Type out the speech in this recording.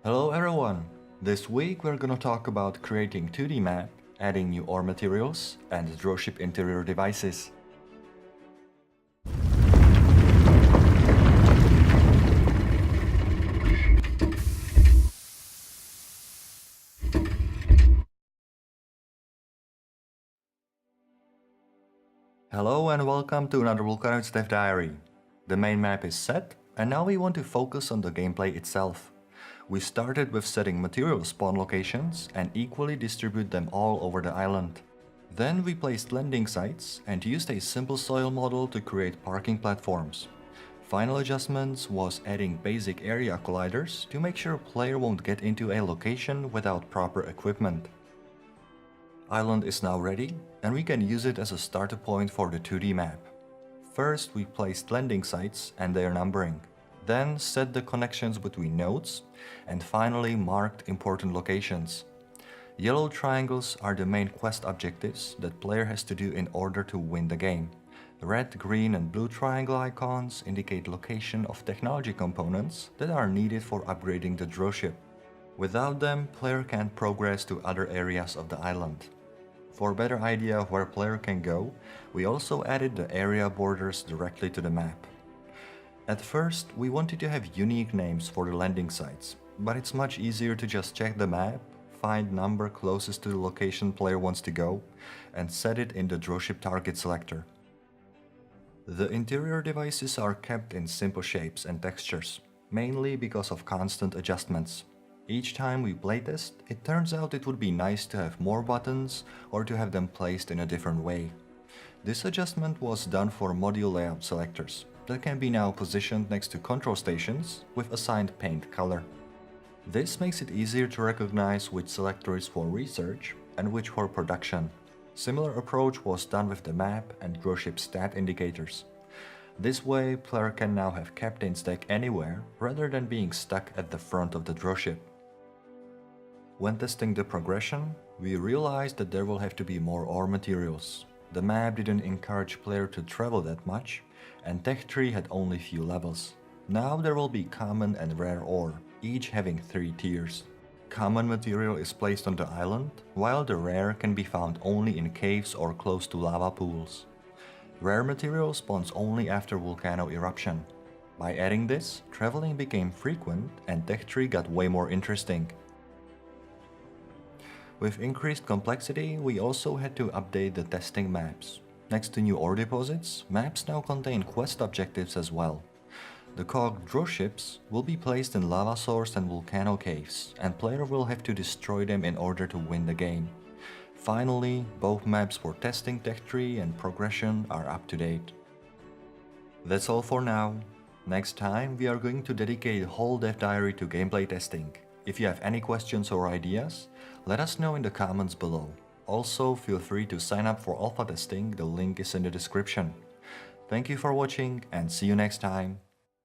Hello everyone! This week we're gonna talk about creating 2D map, adding new ore materials, and dropship interior devices. Hello and welcome to another Volcanoids Dev Diary. The main map is set, and now we want to focus on the gameplay itself. We started with setting material spawn locations and equally distribute them all over the island. Then we placed landing sites and used a simple soil model to create parking platforms. Final adjustments was adding basic area colliders to make sure player won't get into a location without proper equipment. Island is now ready, and we can use it as a starter point for the 2D map. First, we placed landing sites and their numbering, then set the connections between nodes, and finally marked important locations. Yellow triangles are the main quest objectives that player has to do in order to win the game. The red, green and blue triangle icons indicate location of technology components that are needed for upgrading the dropship. Without them, player can't progress to other areas of the island. For a better idea of where player can go, we also added the area borders directly to the map. At first, we wanted to have unique names for the landing sites, but it's much easier to just check the map, find number closest to the location player wants to go, and set it in the dropship target selector. The interior devices are kept in simple shapes and textures, mainly because of constant adjustments. Each time we playtest, it turns out it would be nice to have more buttons or to have them placed in a different way. This adjustment was done for module layout selectors that can be now positioned next to control stations with assigned paint color. This makes it easier to recognize which selector is for research and which for production. Similar approach was done with the map and dropship stat indicators. This way, player can now have captain stack anywhere rather than being stuck at the front of the dropship. When testing the progression, we realized that there will have to be more ore materials. The map didn't encourage player to travel that much, and Tech Tree had only few levels. Now there will be common and rare ore, each having 3 tiers. Common material is placed on the island, while the rare can be found only in caves or close to lava pools. Rare material spawns only after volcano eruption. By adding this, traveling became frequent and Tech Tree got way more interesting. With increased complexity, we also had to update the testing maps. Next to new ore deposits, maps now contain quest objectives as well. The cogged dropships will be placed in lava source and volcano caves, and player will have to destroy them in order to win the game. Finally, both maps for testing Tech Tree and progression are up to date. That's all for now. Next time we are going to dedicate a whole dev diary to gameplay testing. If you have any questions or ideas, let us know in the comments below. Also, feel free to sign up for alpha testing, the link is in the description. Thank you for watching and see you next time.